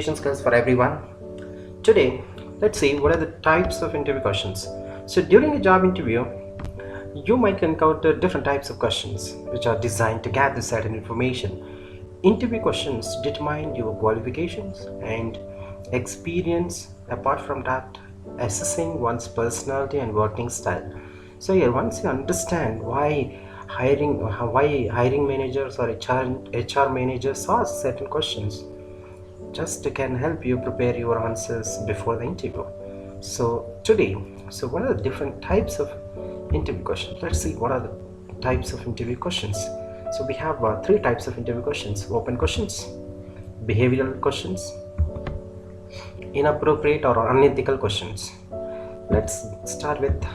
communication skills for everyone. Today, let's see what are the types of interview questions. So, during a job interview, you might encounter different types of questions which are designed to gather certain information. Interview questions determine your qualifications and experience. Apart from that, assessing one's personality and working style. So here, once you understand why hiring managers or HR managers ask certain questions, just can help you prepare your answers before the interview. So today, what are the different types of interview questions? Let's see what are the types of interview questions. So we have three types of interview questions: open questions, behavioral questions, inappropriate or unethical questions. Let's start with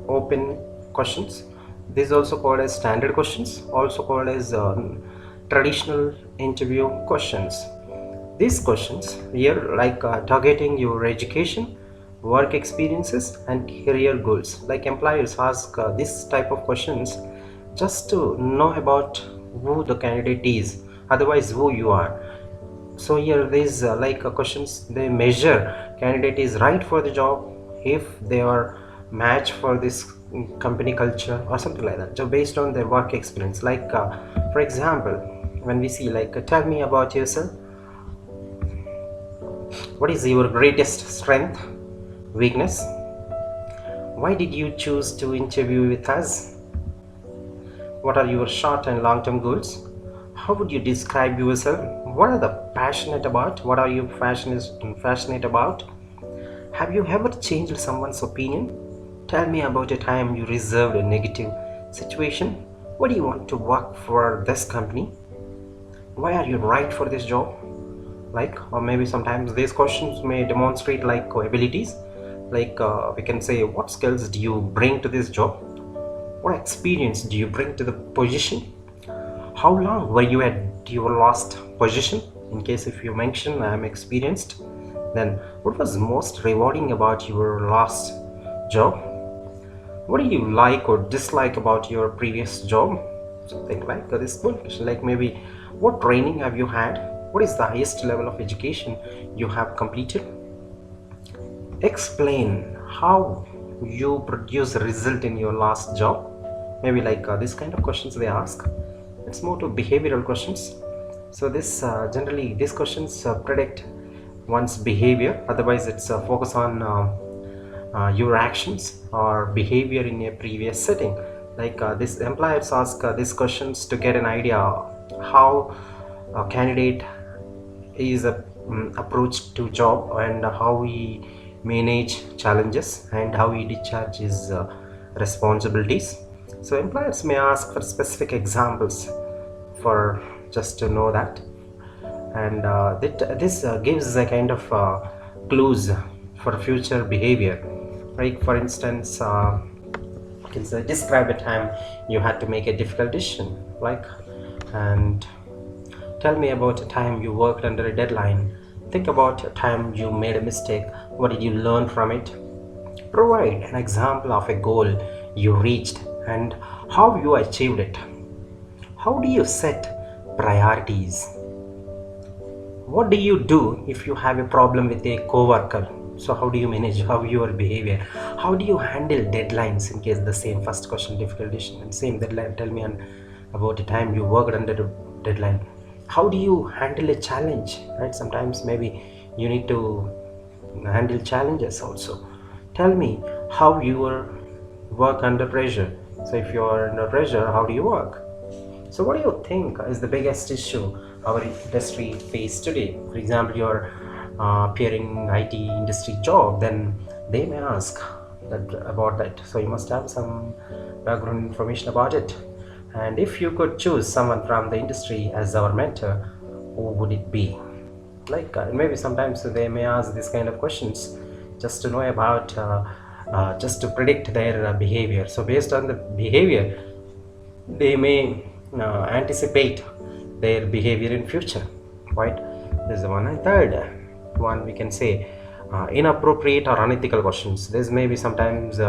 open questions. This is also called as standard questions, also called as traditional interview questions. These questions here targeting your education, work experiences and career goals. Like employers ask this type of questions just to know about who the candidate is, otherwise who you are. So here these questions, they measure candidate is right for the job, if they are match for this company culture or something like that, so based on their work experience. For example, when we see tell me about yourself, what is your greatest strength, weakness, why did you choose to interview with us, what are your short and long-term goals, how would you describe yourself, what are the passionate about, what are you passionate about, have you ever changed someone's opinion, tell me about a time you resolved a negative situation, what do you want to work for this company, why are you right for this job. Or maybe sometimes these questions may demonstrate abilities, we can say, what skills do you bring to this job, what experience do you bring to the position, how long were you at your last position. In case if you mention I am experienced, then what was most rewarding about your last job, what do you like or dislike about your previous job, something like this question. Maybe what training have you had, what is the highest level of education you have completed, explain how you produce a result in your last job. Maybe this kind of questions they ask. Let's move to behavioral questions. So this generally these questions predict one's behavior, otherwise it's focus on your actions or behavior in a previous setting. This employers ask these questions to get an idea how a candidate is approached to job and how he manage challenges and how he discharge his responsibilities. So employers may ask for specific examples for just to know that, and this gives a kind of clues for future behavior. For instance, you can say, describe a time you had to make a difficult decision, and tell me about a time you worked under a deadline, think about a time you made a mistake, what did you learn from it, provide an example of a goal you reached and how you achieved it, how do you set priorities, what do you do if you have a problem with a coworker, so how do you manage how your behavior, how do you handle deadlines, in case the same first question, difficult decision and same deadline, tell me about a time you worked under a deadline, how do you handle a challenge, sometimes maybe you need to handle challenges also, tell me how you work under pressure, so if you are under pressure, how do you work. So what do you think is the biggest issue our industry faces today? For example, you're appearing IT industry job, then they may ask about that, so you must have some background information about it. And if you could choose someone from the industry as our mentor, who would it be? Maybe sometimes they may ask these kind of questions just to know about just to predict their behavior. So based on the behavior, they may anticipate their behavior in future, right? This is the one. And third one, we can say inappropriate or unethical questions. This may be sometimes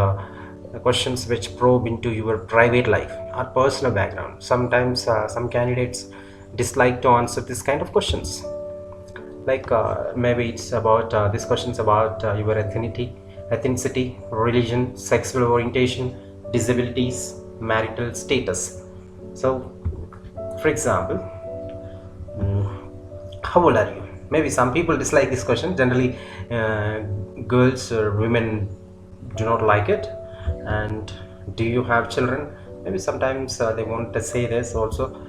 questions which probe into your private life or personal background. Sometimes some candidates dislike to answer this kind of questions. like maybe it's about this question's about your ethnicity, religion, sexual orientation, disabilities, marital status. So for example, how old are you? Maybe some people dislike this question. Generally girls or women do not like it. And do you have children? Maybe sometimes they want to say this also.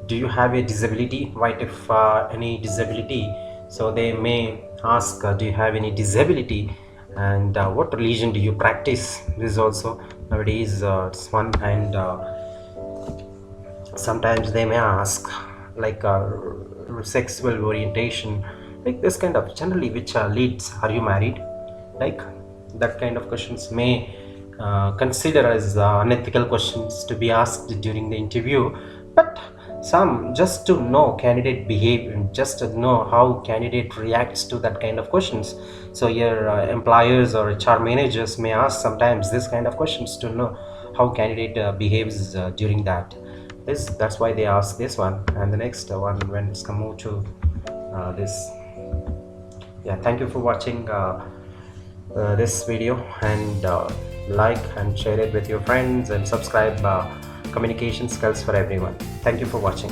Do you have a disability? What if any disability? So they may ask, do you have any disability, and what religion do you practice? This is also nowadays it's one. And sometimes they may ask like sexual orientation, like this kind of, generally which leads, are you married, like that kind of questions may consider as unethical questions to be asked during the interview. But some, just to know candidate behavior, just to know how candidate reacts to that kind of questions. So your employers or HR managers may ask sometimes this kind of questions to know how candidate behaves during that. That's why they ask this one. And the next one, when it's come to this. Yeah, thank you for watching this video, and like and share it with your friends, and subscribe. Communication skills for everyone. Thank you for watching.